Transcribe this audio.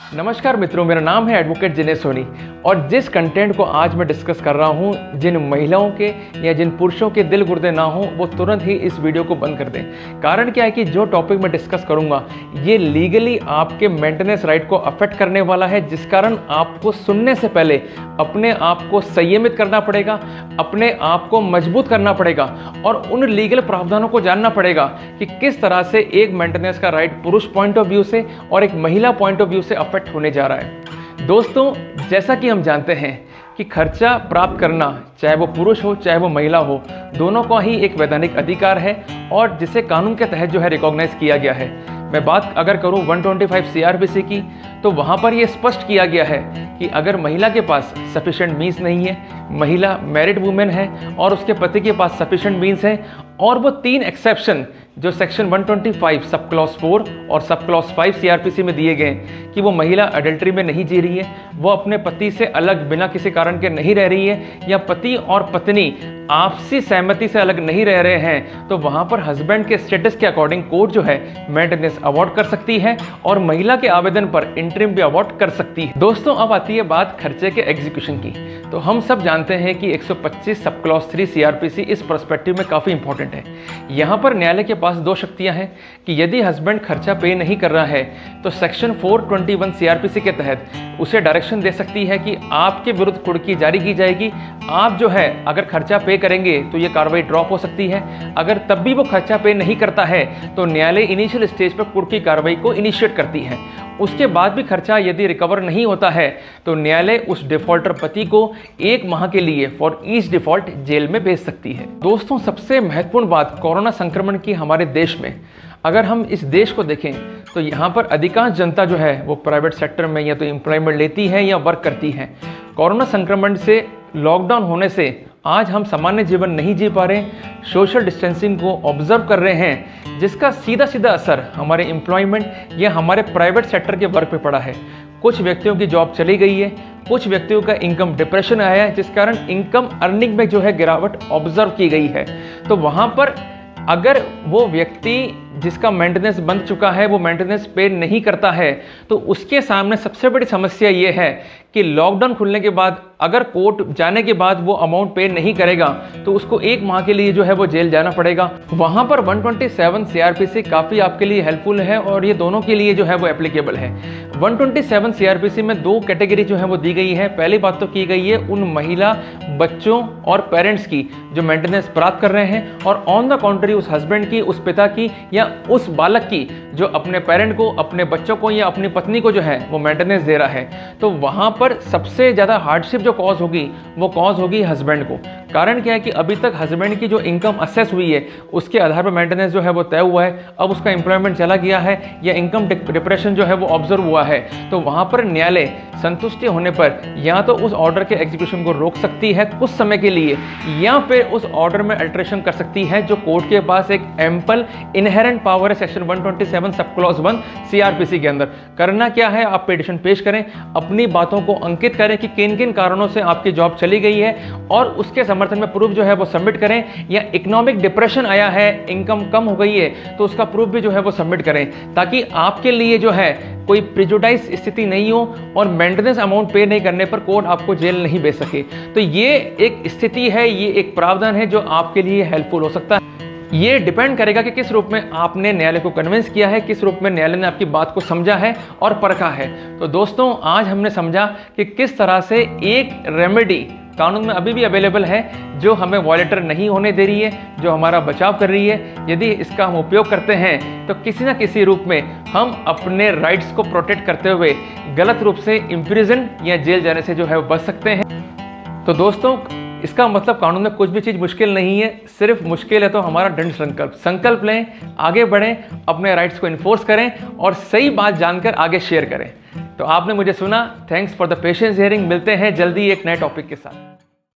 नमस्कार मित्रों, मेरा नाम है एडवोकेट जिनेश सोनी और जिस कंटेंट को आज मैं डिस्कस कर रहा हूं, जिन महिलाओं के या जिन पुरुषों के दिल गुर्दे ना हो वो तुरंत ही इस वीडियो को बंद कर दें। कारण क्या है कि जो टॉपिक मैं डिस्कस करूंगा ये लीगली आपके मेंटेनेंस राइट को अफेक्ट करने वाला है, जिस कारण आपको सुनने से पहले अपने आप को संयमित करना पड़ेगा, अपने आप को मजबूत करना पड़ेगा और उन लीगल प्रावधानों को जानना पड़ेगा कि किस तरह से एक मेंटेनेंस का राइट पुरुष पॉइंट ऑफ व्यू से और एक महिला पॉइंट ऑफ व्यू से अफेक्ट होने जा रहा है। दोस्तों, जैसा कि हम जानते हैं कि खर्चा प्राप्त करना, चाहे वो पुरुष हो चाहे वो महिला हो, दोनों का ही एक वैधानिक अधिकार है और जिसे कानून के तहत जो है रिकॉग्नाइज किया गया है। मैं बात अगर करूं 125 सीआरपीसी की, तो वहां पर यह स्पष्ट किया गया है कि अगर महिला के पास सफिशिएंट मीन्स नहीं है, महिला मैरिड वुमेन है और उसके पति के पास सफिशिएंट मीन्स है, और वो 3 एक्सेप्शन जो सेक्शन 125 सब क्लॉज 4 और सब क्लॉज 5 सीआरपीसी में दिए गए कि वो महिला अडल्ट्री में नहीं जी रही है, वो अपने पति से अलग बिना किसी कारण के नहीं रह रही है, या पति और पत्नी आपसी सहमति से अलग नहीं रह रहे हैं, तो वहां पर हस्बैंड के स्टेटस के अकॉर्डिंग कोर्ट जो है मेंटेनेंस अवार्ड कर सकती है और महिला के आवेदन पर इंटरिम भी अवार्ड कर सकती है। दोस्तों, अब आती है बात खर्चे के एग्जीक्यूशन की। तो हम सब जानते हैं कि 125 सब क्लॉज 3 सीआरपीसी इस पर्सपेक्टिव में काफी इंपॉर्टेंट है। यहाँ पर न्यायालय के पास 2 शक्तियां हैं कि यदि हस्बैंड खर्चा पे नहीं कर रहा है तो सेक्शन 421 सीआरपीसी के तहत उसे डायरेक्शन दे सकती है कि आपके विरुद्ध कुर्की जारी की जाएगी। आप जो है अगर खर्चा पे करेंगे तो ये कार्रवाई ड्रॉप हो सकती है। अगर तब भी वो खर्चा पे नहीं करता है तो न्यायालय इनिशियल स्टेज पर कुर्की कार्रवाई को इनिशिएट करती है। उसके बाद भी खर्चा यदि रिकवर नहीं होता है तो न्यायालय उस डिफॉल्टर पति को 1 माह के लिए फॉर ईच डिफॉल्ट जेल में भेज सकती है। दोस्तों, सबसे महत्वपूर्ण बात कोरोना संक्रमण की हमारे देश में, अगर हम इस देश को देखें तो यहाँ पर अधिकांश जनता जो है वो प्राइवेट सेक्टर में या तो एम्प्लॉयमेंट लेती है या वर्क करती है। कोरोना संक्रमण से, लॉकडाउन होने से आज हम सामान्य जीवन नहीं जी पा रहे, सोशल डिस्टेंसिंग को ऑब्जर्व कर रहे हैं, जिसका सीधा सीधा असर हमारे एम्प्लॉयमेंट या हमारे प्राइवेट सेक्टर के वर्क पे पड़ा है। कुछ व्यक्तियों की जॉब चली गई है, कुछ व्यक्तियों का इनकम डिप्रेशन आया है, जिस कारण इनकम अर्निंग में जो है गिरावट ऑब्जर्व की गई है। तो वहाँ पर अगर वो व्यक्ति जिसका मेंटेनेंस बंद चुका है वो मेंटेनेंस पे नहीं करता है तो उसके सामने सबसे बड़ी समस्या ये है कि लॉकडाउन खुलने के बाद अगर कोर्ट जाने के बाद वो अमाउंट पे नहीं करेगा तो उसको 1 माह के लिए जो है वो जेल जाना पड़ेगा। वहाँ पर 127 सीआरपीसी काफ़ी आपके लिए हेल्पफुल है और ये दोनों के लिए जो है वो एप्लीकेबल है। 127 सीआरपीसी में 2 कैटेगरी जो है वो दी गई है। पहली बात तो की गई है उन महिला, बच्चों और पेरेंट्स की जो मेंटेनेंस प्राप्त कर रहे हैं, और ऑन द कॉन्ट्री उस हस्बैंड की, उस पिता की या उस बालक की जो अपने पेरेंट को, अपने बच्चों को या अपनी पत्नी को जो है वो मेंटेनेंस दे रहा है। तो वहाँ पर सबसे ज़्यादा हार्डशिप जो कॉज होगी वो कॉज होगी हस्बैंड को। कारण क्या है कि अभी तक हस्बैंड की जो इनकम असेस हुई है उसके आधार पर मेंटेनेंस जो है वो तय हुआ है। अब उसका एम्प्लॉयमेंट चला गया है या इनकम डिप्रेशन जो है वो ऑब्जर्व हुआ है, तो वहाँ पर न्यायालय संतुष्टि होने पर या तो उस ऑर्डर के एग्जीक्यूशन को रोक सकती है कुछ समय के लिए, या फिर उस ऑर्डर में अल्टरेशन कर सकती है, जो कोर्ट के पास एक एम्पल इनहेरेंट पावर है सेक्शन 127 सब क्लॉज 1 सीआरपीसी के अंदर। करना क्या है, आप पिटीशन पेश करें, अपनी बातों को अंकित करें कि किन किन कारणों से आपकी जॉब चली गई है और उसके समर्थन में प्रूफ जो है वो सबमिट करें, या इकोनॉमिक डिप्रेशन आया है, इनकम कम हो गई है तो उसका प्रूफ भी जो है वो सबमिट करें, ताकि आपके लिए जो है कोई प्रिजुडाइज स्थिति नहीं हो और मेंटेनेंस अमाउंट पे नहीं करने पर कोर्ट आपको जेल नहीं भेज सके। तो ये एक स्थिति है, ये एक प्रावधान है जो आपके लिए हेल्पफुल हो सकता है। ये डिपेंड करेगा कि किस रूप में आपने न्यायालय को कन्विंस किया है, किस रूप में न्यायालय ने आपकी बात को समझा है और परखा है। तो दोस्तों, आज हमने समझा कि किस तरह से एक रेमेडी कानून में अभी भी अवेलेबल है जो हमें वॉयलेटर नहीं होने दे रही है, जो हमारा बचाव कर रही है। यदि इसका हम उपयोग करते हैं तो किसी न किसी रूप में हम अपने राइट्स को प्रोटेक्ट करते हुए गलत रूप से इम्प्रिजन या जेल जाने से जो है वो बच सकते हैं। तो दोस्तों, इसका मतलब कानून में कुछ भी चीज़ मुश्किल नहीं है, सिर्फ मुश्किल है तो हमारा दृढ़ संकल्प लें, आगे बढ़ें, अपने राइट्स को इन्फोर्स करें और सही बात जानकर आगे शेयर करें। तो आपने मुझे सुना, thanks for the patience hearing. मिलते हैं जल्दी एक नए टॉपिक के साथ।